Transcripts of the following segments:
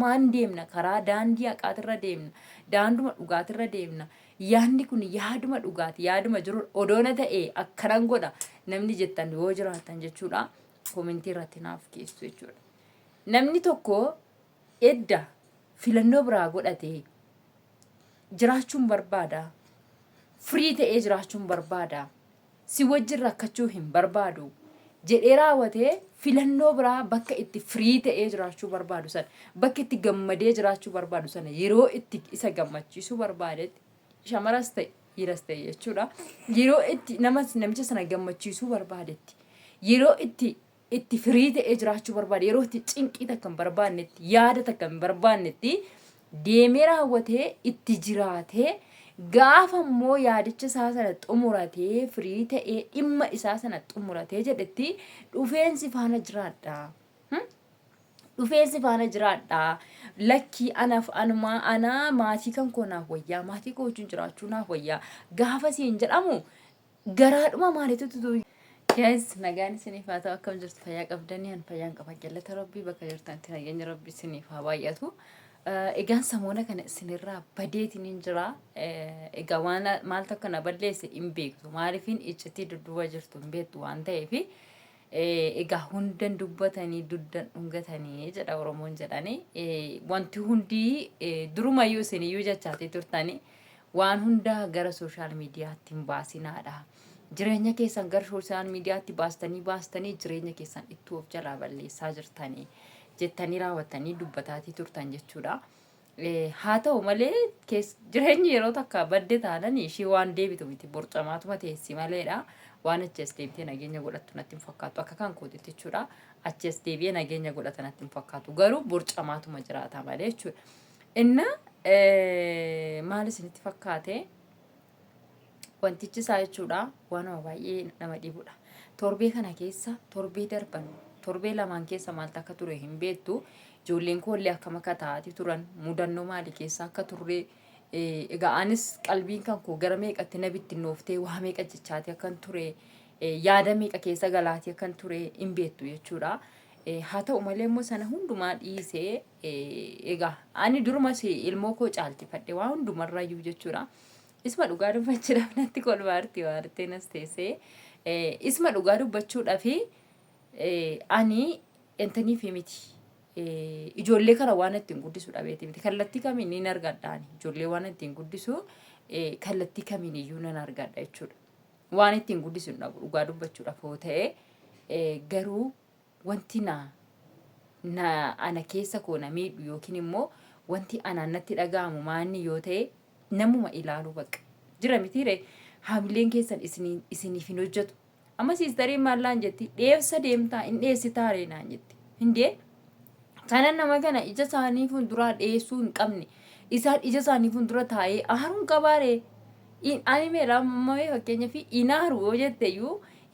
maan deemna karaa daandii haqaatirra deemna daanduma dhugaatirra deemna yaadni kun yaaduma dhugaati yaaduma jiru odoona ta'e akkanan godha namni jettan yoo jiraatan jechuudha komentii irratti naaf keessu jechuudha. Namni tokko edda filannoo biraa godhatee jiraachuun barbaada firii ta'ee jiraachuun barbaada si wajjin rakkachuu hin barbaadu jedhee raawwatee filannoo biraa bakka itti firii ta'ee jiraachuu barbaadu sana bakka itti gammadee jiraachuu barbaadu sana yeroo itti isa gammachiisuu barbaadetti shamaras ta'e dhiiras ta'e jechuudha yeroo itti namicha sana gammachiisuu barbaadetti yeroo itti firii ta'ee jiraachuu barbaade yeroo itti cinqii takka hin barbaannetti yaada takka hin barbaannetti deemee raawwatee itti jiraatee gaafa immoo yaadicha isaa sana xumuratee firii ta'ee dhimma isaa sana xumuratee jedhetti dhufeensi faana jiraadha. Dhufeensi faana jiraadha. Lakkii anaaf anaa maatii kan koo naaf wayyaa maatii koo wajjin jiraachuu naaf wayyaa gaafa siin jedhamu garaadhuma maaliitu tutu. Yes, nagaan isiniif haa ta'u akkam jirtu fayyaa qabdanii an fayyaan qaba jallata rabbii bakka jirtanitti nageenya rabbii isiniif haa baay'atu. Egaan samoona kana isinirraa badeetiin jira. Egaa waan maal takka na balleesse hin beektu maaliifin iccitii dudduuba jirtu hin beektu waan ta'eef egaa hundan dubbatanii duddan dhungatanii jedha Oromoon jedhanii wanti hundi durumayyuu isiniyyuu jechaatee turtanii waan hunda gara sooshaal miidiyaatti hin baasinaadha. Jireenya keessan gara sooshaal miidiyaatti baastanii jireenya keessan itti of jalaa balleessaa jirtanii. Jettanii raawwatanii dubbataatii turtan jechuudha. Haa ta'u malee jireenyi yeroo takka badde taananii ishee waan deebitu miti borcamaatuma teessi maleedha. Waan achi as deebitee nageenya godhattu natti hin fakkaatu akka kan kootitti jechuudha. Achi as deebi'ee nageenya godhata natti hin fakkaatu garuu borcamaatuma jiraata malee jechuudha. Inna maal isinitti fakkaate wantichi isaa jechuudha waan baay'ee nama dhibudha. Torbee kana keessa torbee darban torbee lamaan keessa maal akka ture hin beektu ijoolleen koollee akkam akka taa'atii turan mudannoo maalii keessa akka turre egaa anis qalbiin kan koo gara meeqatti na bittinnooftee waa meeqa jechaati akkan ture yaada meeqa keessa galaatii akkan ture hin beektu jechuudha. Haa ta'u malee immoo sana hundumaa dhiisee egaa ani durumas ilmoo koo caaltifadhe waa hundumarraayyuu jechuudha. Isma dhugaa dubbachuudhaaf natti kolbaartii waarteen as teessee isma dhugaa dubbachuudhaaf ani entaniif miti ijoollee kana waan ittiin guddisu dhabeeti miti kallattii kamiin ni argadhaan ijoollee waan ittiin guddisu kallattii kamiin iyyuu nan argadha jechuudha. Waan ittiin guddisu dhabu dhugaa dubbachuudhaaf yoo ta'e garuu wanti ana keessa koo na miidhu yookiin immoo wanti anaan natti dhaga'amu maanni yoo ta'e namuma ilaaluu bakka jira mitiire haamileen keessan isiniif hin hojjetu. Amma siistariin maallaan jetti dheessa deemtaa hin dheessitaa reenaan jetti hindee kanan nama kana ija isaanii fuulduraa dheessuu hin qabne isaan ija isaanii fuuldura taa'ee aaruun qabaaree ani meelaa mamee fakkeenyaa fi inaaru yoo jetteyyuu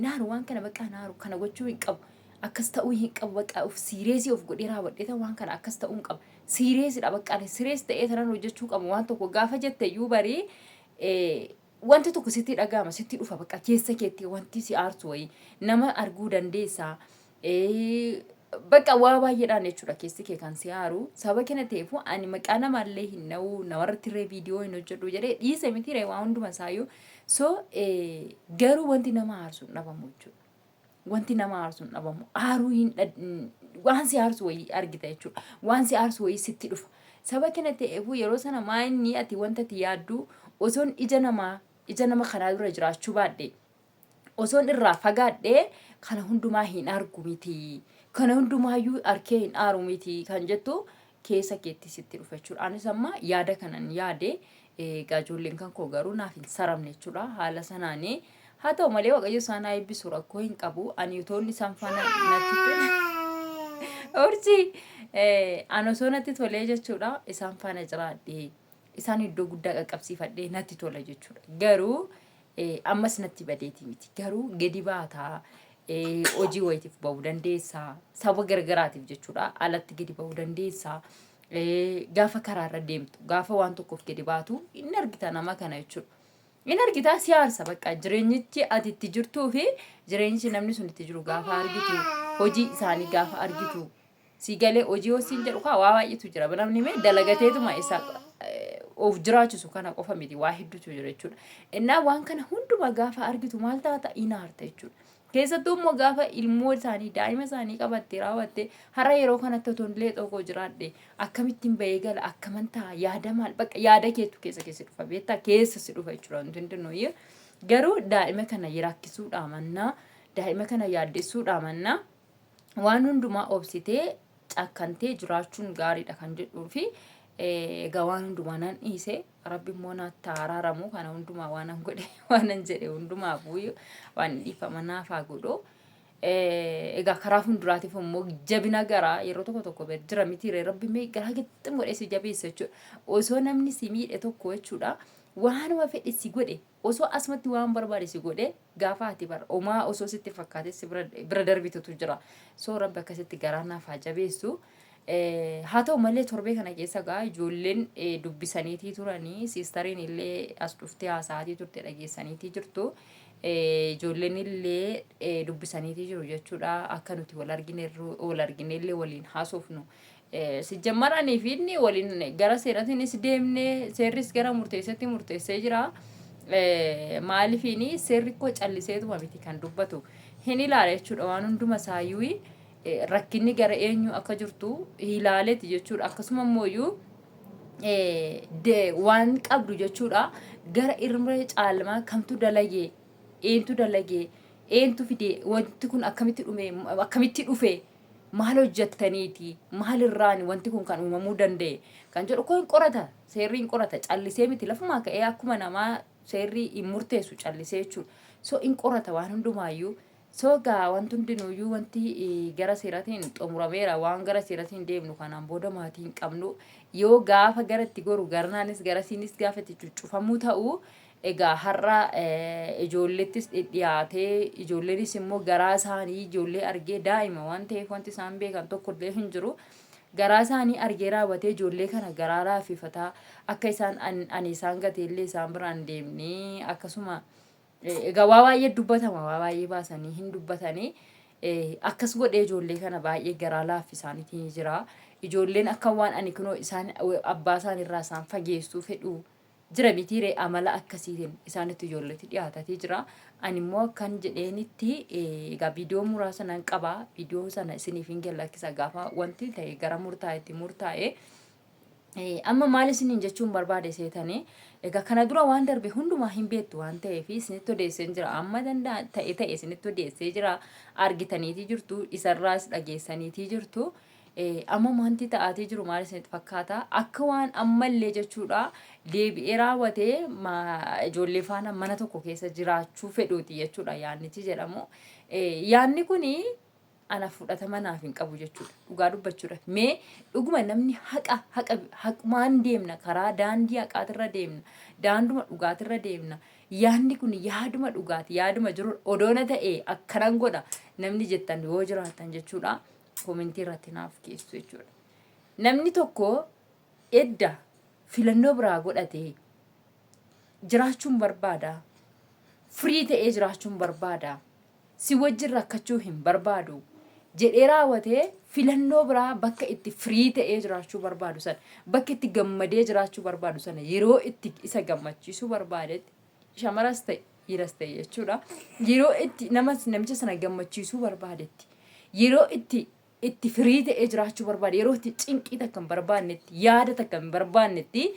inaaru waan kana bakka inaaru kana gochuu hin qabu akkas ta'uu hin qabu bakka of siireesii of godhee raawwadheeta waan kana akkas ta'uu hin qabu siireesidha bakka sirees ta'ee tanan hojjechuu qabu waan tokko gaafa jetteyyuu barii wanti tokko sitti dhaga'ama sitti dhufa bakka keessa keetti wanti si aarsu wayii nama arguu dandeessa bakka waa baay'eedhaan jechuudha keessi kee kan si aaru sababa kana ta'eefu ani maqaa namaallee hin na'u namarratti irree viidiyoo hin hojjedhu jedhee dhiise mitiire waa hunduma isaayyuu so garuu wanti nama aarsu hin dhabamu jechuudha. Wanti nama aarsu hin dhabamu aaruu hin waan si aarsu wayii argita jechuudha waan si aarsu wayii sitti dhufa sababa kana ta'eefu yeroo sana maayinni ati wanta ati yaaddu osoon ija nama kanaa dura jiraachuu baadhee osoon irraa fagaadhee kana hundumaa hin argu miti kana hundumaayyuu arkee hin aaru miti kan jettu keessa keetti sitti dhufa jechuudha. Anis amma yaada kanan yaade ijoolleen kan koo garuu naaf hin saramne jechuudha haala sanaanii. Haa ta'u malee waaqayyo isaan eebbisu rakkoo hin qabu ani utoonni isaan faana natti urjii ani osoo natti tolee jechuudha isaan faana jiraadhee isaan iddoo guddaa qaqqabsiifadhee natti tola jechuudha. Garuu ammas natti badeeti miti garuu gadi baataa hojii wayitiif ba'uu dandeessa saba gargaraatiif jechuudha alatti gadi ba'uu dandeessa gaafa karaarra deemtu gaafa waan tokkoof gadi baatu inni argita nama kana jechuudha. Inni argita siyaasa bakka jireenyichi ati itti jirtuu fi jireenyichi namni sun itti jiru gaafa argitu hojii isaanii gaafa argitu si galee hojii hoosiin jedhu kaa waa baay'eetu jira namni mee dalagateetuma isaa of jiraachisu kana qofa miti waa hedduutu jira jechuudha. Innaa waan kana hunduma gaafa argitu maal taata inaarta jechuudha. Keessattuu immoo gaafa ilmoo isaanii daa'ima isaanii qabattee raawwattee har'a yeroo kanatti otoo illee tokko jiraadhe akkamittiin bahee gala akkaman ta'a yaada maal bakka yaada keetu keessa dhufa beektaa keessa si dhufa jechuudha wanti hundinuu garuu daa'ima kana yirakkisuudhaa mannaa daa'ima kana yaaddessuudhaa mannaa waan hundumaa obsitee cakkantee jiraachuun gaariidha kan jedhuu fi egaa waan hundumaa nan dhiise rabbi immoo naatti araaramu kana hundumaa waanan godhe waanan jedhe hundumaa buuyyu waan dhiifama naafaa godhu egaa karaa fuulduraatiif immoo jabina garaa yeroo tokko jira mitiiree rabbi mee garaa gixxim godhe si jabeessa jechuudha osoo namni si miidhe tokko jechuudha waanuma fedhe si godhe osoo asumatti waan barbaade si godhe gaafa ati bara omaa osoo sitti fakkaate si bira darbitutu jira soo rabbi akkasitti garaa naafaa jabeessu. Haa ta'u malee torbee kana keessa gaa ijoolleen dubbisaniitii turanii siistariin illee as dhuftee haasa'aatii turte dhageessaniitii jirtu ijoolleen illee dubbisaniitii jiru jechuudha akka nuti wal argine illee waliin haasofnu sijjammaranii fi inni waliin gara seeratiinis deemne seerris gara murteessatti murteessee jira maaliifiini seerri koo calliseetuma miti kan dubbatu hin ilaale jechuudha waan hunduma saayyuu rakkinni gara eenyu akka jirtu ilaaleeti jechuudha akkasuma immoo waan qabdu jechuudha gara irmee caalmaa kamtu dalagee eentu fide wanti kun akkamitti dhufe maal hojjettaniiti maalirraan wanti kun kan uumamuu danda'e kan jedhu kun qorata seerriin qorata callisee miti lafumaa ka'ee akkuma namaa seerrii hin murteessu callisee jechuudha so in qorata waan hundumaayyuu so gaa wanti hundinuyyuu wanti gara seeratiin xumurameera waan gara seeratiin deemnu kanaan booda maatii hin qabnu yoo gaafa gara itti goru garnaanis garasiinis gaafa itti cuccufamuu ta'u egaa har'a ijoollettis dhiyaatee ijoolleenis immoo garaa isaanii ijoollee argee daa'ima waan ta'eef wanti isaan beekan tokko illee hin jiru garaa isaanii argee raawwatee ijoollee kana garaa laaffifataa akka isaan ani isaan gateellee isaan biraan deemnee akkasuma egaa waa baay'ee dubbatama waa baay'ee baasanii hin dubbatanii akkas godhee ijoollee kana baay'ee garaa laaffisaaniitiin jira ijoolleen akka waan ani kunoo isaan abbaa isaanirraa isaan fageessuu fedhu jira mitiiree amala akkasiitiin isaanitti ijoolletti dhiyaatatee jira ani immoo akkan jedheenitti egaa viidiyoo muraasa nan qaba viidiyoo sana isiniif hin gallakkisa gaafa wanti ta'e gara murtaa'etti murtaa'e amma maal isiniin jechuun barbaade seetanii egaa kana dura waan darbe hundumaa hin beektu waan ta'eef isinitti odeessee jira amma danda'a ta'e isinitti odeessee jira argitaniitii jirtu isarraas dhageessaniitii jirtu amma wanti ta'aatii jiru maal isinitti fakkaata akka waan ammallee jechuudha deebi'ee raawwatee ijoollee faana mana tokko keessa jiraachuu fedhuuti jechuudha yaannichi jedhamu yaanni kuni ana fudhatama naaf hin qabu jechuudha dhugaa dubbachuudha mee dhuguma namni haqumaan deemna karaa daandii haqaatirra deemna daanduma dhugaatirra deemna yaanni kun yaaduma dhugaati yaaduma jiru odoona ta'e akkanan godha namni jettan yoo jiraatan jechuudha komentii irratti naaf keessu jechuudha namni tokko edda filannoo biraa godhatee jiraachuun barbaada firii ta'ee jiraachuun barbaada si wajjin rakkachuu hin barbaadu jedhee raawwatee filannoo biraa bakka itti firii ta'ee jiraachuu barbaadu sana bakka itti gammadee jiraachuu barbaadu sana yeroo itti isa gammachiisuu barbaadetti shamaras ta'e dhiiras ta'e jechuudha yeroo itti namicha sana gammachiisuu barbaadetti yeroo itti firii ta'ee jiraachuu barbaade yeroo itti cinqii takka hin barbaannetti yaada takka hin barbaannetti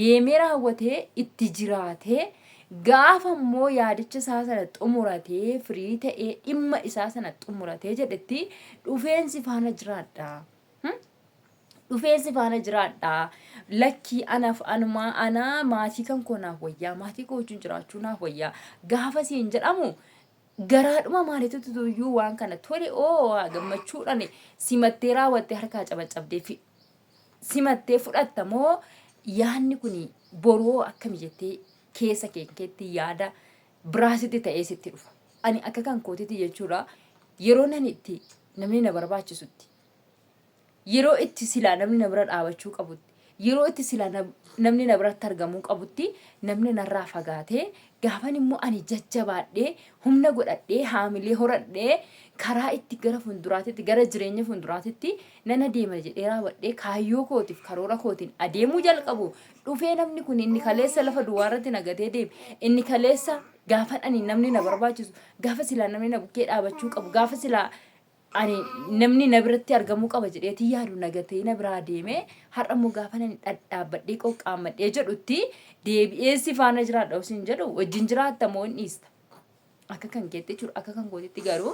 deemee raawwatee itti jiraatee gaafa immoo yaadicha isaa sana xumuratee firii ta'ee dhimma isaa sana xumuratee jedhetti dhufeensi faana jiraadha. Dhufeensi faana jiraadha. Lakkii anaa maatii kan koo naaf wayyaa maatii koo wajjin jiraachuu naaf wayyaa gaafa siin jedhamu garaadhuma maaliitu tuyyuu waan kana tole gammachuudhaan simattee raawwattee harkaa cabacabdee fi simattee fudhatta moo yaanni kun boroo akkami jettee keessa keetti yaada biraasitti ta'ee sitti dhufa. Ani akka kan kootiiti jechuudha yeroo nan itti namni na barbaachisutti yeroo itti silaa namni na bira dhaabachuu qabutti yeroo itti silaa namni na biratti argamuu qabutti namni narraa fagaatee gaafan immoo ani jajjabaadhee humna godhadhee haamilee horadhee karaa itti gara fuulduraatitti gara jireenya fuulduraatitti nan adeema jedhee raawwadhee kaayyoo kootiif karoora kootiin adeemuu jalqabu dhufee namni kun inni kaleessa lafa duwwaarratti nagatee deeme inni kaleessa gaafa ani namni na barbaachisu gaafa silaa namni na bukkee dhaabachuu qabu gaafa silaa ani namni na biratti argamuu qaba jedheetii yaadu nagatee na biraa deeme har'a immoo gaafa ani dhadhaabbadhee qoqqaammadhee jedhutti deebi'ee si faana jiraadha osin jedhu wajjin jiraatta moo hin dhiista akka kan keetti jechuudha akka kan gootitti garuu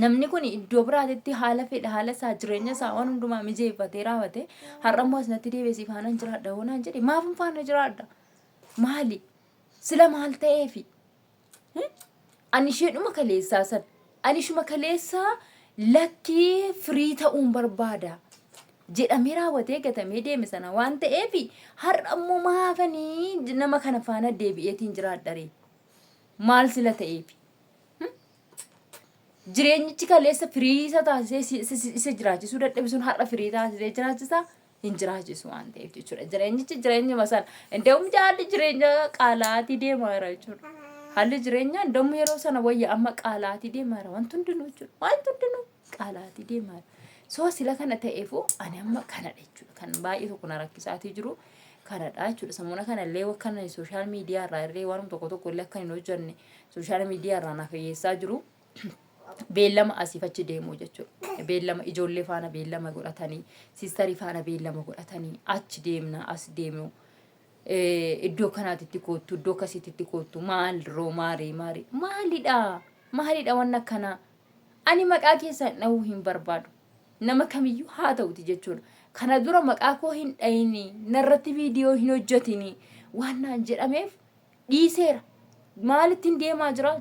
namni kun iddoo biraatitti haala fedha haala isaa jireenya isaa waan hundumaa mijeeffatee raawwate har'a immoo asinatti deebi'ee si faana jiraadha hoonaan jedhe maaf faana jiraadha maali sila maal ta'eefi ani isheedhuma kaleessaa san ani ishuma kaleessaa lakkii firii ta'uun barbaada jedhamee raawwatee gatamee deeme sana waan ta'eefi har'a immoo maafanii nama kana faana deebi'eetiin jiraadharee maal sila ta'eefi jireenyichi kaleessa firii isa taasisee isa jiraachisuu dadhabe sun har'a firii taasisee jiraachisaa hin jiraachisu waan ta'eef jechuudha jireenyichi jireenyuma sana እንደውም jaalli jireenya qaalaatii deemaa jira jechuudha haalli jireenya እንደውም yeroo sana wayya amma qaalaatii deemaa jira wanti hundinuu jechuudha wanti hundinuu qaalaatii deemaa jira soo sila kana ta'eefuu ani amma kanadha jechuudha kan baay'ee tokko na rakkisaatii jiru kanadha jechuudha sammuna kanallee wakkan sooshaal miidiyaa irraa illee waan tokko illee akka hin hojjenne sooshaal miidiyaa irraa na fayyeessaa jiru beellama asiif achi deemuu jechuudha beellama ijoollee faana beellama godhatanii siistarii faana beellama godhatanii achi deemna as deemu iddoo kanaatitti koottu iddoo akkasiitti koottu maal roo maalidha waan akkana ani maqaa keessan dhahuu hin barbaadu nama kamiyyuu haa ta'uti jechuudha kana dura maqaa koo hin dhayini narratti viidiyoo hin hojjetini waan naan jedhameef dhiiseera maalittiin deemaa jira